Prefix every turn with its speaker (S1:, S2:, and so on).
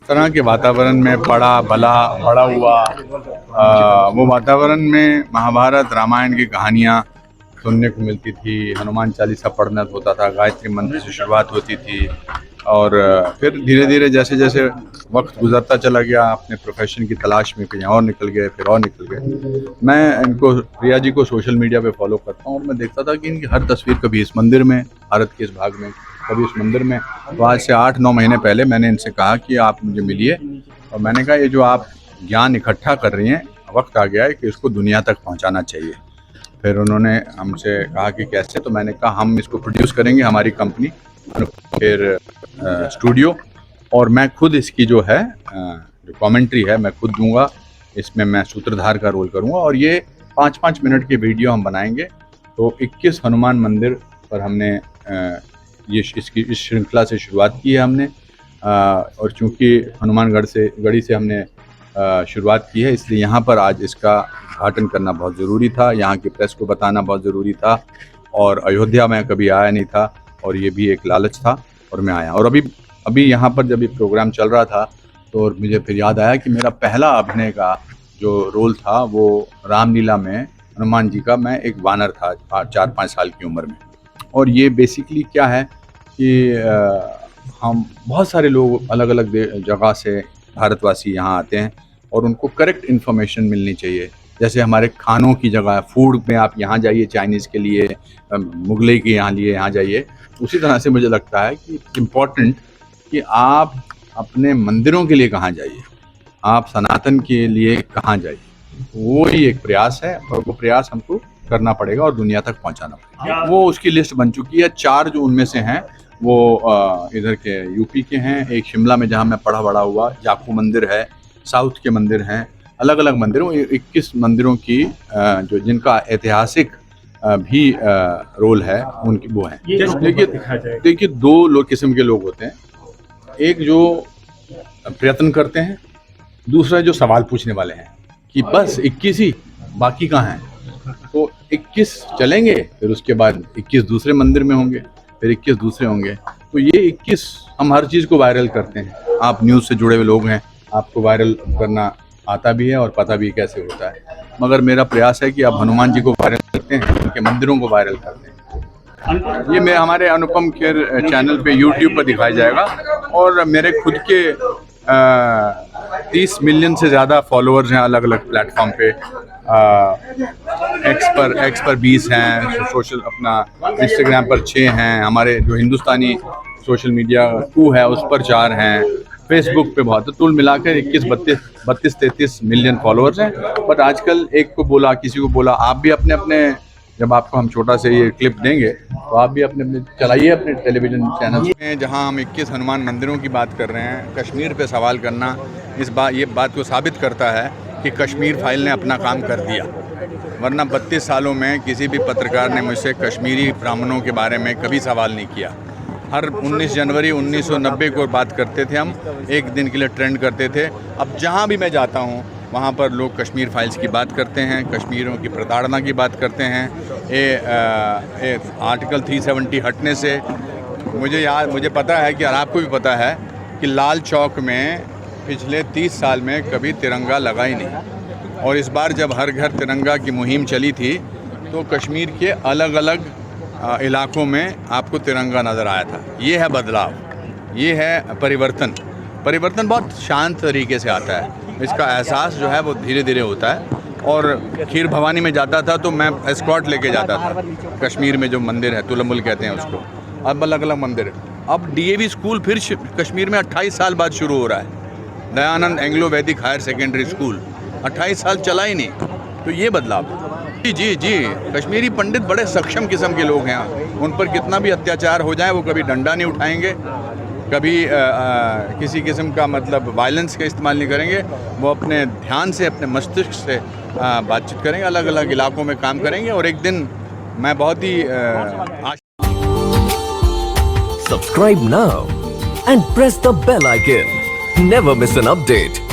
S1: तरह के वातावरण में बड़ा हुआ, वो वातावरण में महाभारत रामायण की कहानियाँ सुनने को मिलती थी, हनुमान चालीसा पढ़ना होता था, गायत्री मंत्र से शुरुआत होती थी। और फिर धीरे धीरे जैसे जैसे वक्त गुजरता चला गया, अपने प्रोफेशन की तलाश में कहीं और निकल गए, फिर और निकल गए। मैं इनको, प्रिया जी को सोशल मीडिया पे फॉलो करता हूँ और मैं देखता था कि इनकी हर तस्वीर कभी इस मंदिर में, भारत के इस भाग में, कभी इस मंदिर में। तो आज से 8-9 महीने पहले मैंने इनसे कहा कि आप मुझे मिलिए, और मैंने कहा ये जो आप ज्ञान इकट्ठा कर रही हैं, वक्त आ गया है कि इसको दुनिया तक पहुँचाना चाहिए। फिर उन्होंने हमसे कहा कि कैसे, तो मैंने कहा हम इसको प्रोड्यूस करेंगे, हमारी कंपनी फिर स्टूडियो, और मैं खुद इसकी जो है जो कमेंट्री है मैं खुद दूंगा, इसमें मैं सूत्रधार का रोल करूंगा, और ये 5-5 मिनट की वीडियो हम बनाएंगे। तो 21 हनुमान मंदिर पर हमने ये इस श्रृंखला से शुरुआत की है हमने, और चूंकि गढ़ी से हमने शुरुआत की है, इसलिए यहाँ पर आज इसका उद्घाटन करना बहुत ज़रूरी था, यहाँ की प्रेस को बताना बहुत ज़रूरी था। और अयोध्या में कभी आया नहीं था, और ये भी एक लालच था, और मैं आया। और अभी यहाँ पर जब ये प्रोग्राम चल रहा था तो मुझे फिर याद आया कि मेरा पहला अभिनय का जो रोल था वो रामलीला में हनुमान जी का, मैं एक वानर था 4-5 साल की उम्र में। और ये बेसिकली क्या है कि हम बहुत सारे लोग अलग अलग जगह से, भारतवासी यहाँ आते हैं, और उनको करेक्ट इन्फॉर्मेशन मिलनी चाहिए। जैसे हमारे खानों की जगह, फूड में आप यहाँ जाइए चाइनीज़ के लिए, मुगलई के यहाँ जाइए, उसी तरह से मुझे लगता है कि इम्पॉर्टेंट कि आप अपने मंदिरों के लिए कहाँ जाइए, आप सनातन के लिए कहाँ जाइए। वो ही एक प्रयास है, और वो प्रयास हमको करना पड़ेगा और दुनिया तक पहुँचाना पड़ेगा। वो उसकी लिस्ट बन चुकी है। 4 जो उनमें से हैं वो इधर के यूपी के हैं, एक शिमला में जहाँ मैं पढ़ा बड़ा हुआ, जाखू मंदिर है, साउथ के मंदिर हैं, अलग अलग मंदिरों, 21 मंदिरों की जो जिनका ऐतिहासिक भी रोल है, उनकी वो हैं। देखिए 2 किस्म के लोग होते हैं, एक जो प्रयत्न करते हैं, दूसरा जो सवाल पूछने वाले हैं कि बस 21 ही, बाकी कहाँ हैं। तो 21 चलेंगे, फिर उसके बाद 21 दूसरे मंदिर में होंगे, फिर 21 दूसरे होंगे। तो ये 21 हम हर चीज़ को वायरल करते हैं। आप न्यूज़ से जुड़े हुए लोग हैं, आपको वायरल करना आता भी है और पता भी कैसे होता है, मगर मेरा प्रयास है कि आप हनुमान जी को वायरल करते हैं, उनके मंदिरों को वायरल करते हैं। ये हमारे अनुपम खेर चैनल पे यूट्यूब पर दिखाया जाएगा, और मेरे खुद के 30 मिलियन से ज़्यादा फॉलोअर्स हैं अलग अलग प्लेटफॉर्म पे। एक्स पर 20 हैं, सोशल अपना इंस्टाग्राम पर 6 हैं, हमारे जो हिंदुस्तानी सोशल मीडिया 2 है उस पर 4 हैं, फेसबुक पे बहुत, तो कुल मिलाकर 32-33 मिलियन फॉलोअर्स हैं। बट आजकल किसी को बोला आप भी अपने जब आपको हम छोटा से ये क्लिप देंगे तो आप भी अपने चलाइए अपने टेलीविज़न चैनल में, जहां हम 21 हनुमान मंदिरों की बात कर रहे हैं। कश्मीर पे सवाल करना ये बात को साबित करता है कि कश्मीर फाइल ने अपना काम कर दिया, वरना 32 सालों में किसी भी पत्रकार ने मुझसे कश्मीरी ब्राह्मणों के बारे में कभी सवाल नहीं किया। हर 19 जनवरी 1990 को बात करते थे हम, एक दिन के लिए ट्रेंड करते थे। अब जहाँ भी मैं जाता हूँ वहाँ पर लोग कश्मीर फाइल्स की बात करते हैं, कश्मीरियों की प्रताड़ना की बात करते हैं। आर्टिकल 370 हटने से मुझे पता है कि, और आपको भी पता है कि लाल चौक में पिछले 30 साल में कभी तिरंगा लगा ही नहीं, और इस बार जब हर घर तिरंगा की मुहिम चली थी तो कश्मीर के अलग अलग इलाकों में आपको तिरंगा नज़र आया था। ये है बदलाव, ये है परिवर्तन बहुत शांत तरीके से आता है। इसका एहसास जो है वो धीरे धीरे होता है। और खीर भवानी में जाता था तो मैं एस्कॉर्ट लेके जाता था। कश्मीर में जो मंदिर है, तुलमुल कहते हैं उसको, अब अलग अलग मंदिर है। अब DAV स्कूल फिर कश्मीर में 28 साल बाद शुरू हो रहा है। दयानंद एंग्लो वैदिक हायर सेकेंडरी स्कूल 28 साल चला ही नहीं। तो ये बदलाव जी कश्मीरी पंडित बड़े सक्षम किस्म के लोग हैं। उन पर कितना भी अत्याचार हो जाए वो कभी डंडा नहीं उठाएंगे, कभी किसी किस्म का मतलब वायलेंस का इस्तेमाल नहीं करेंगे। वो अपने ध्यान से, अपने मस्तिष्क से बातचीत करेंगे, अलग अलग इलाकों में काम करेंगे। और एक दिन मैं बहुत ही
S2: Subscribe now and press the bell icon. Never miss an update.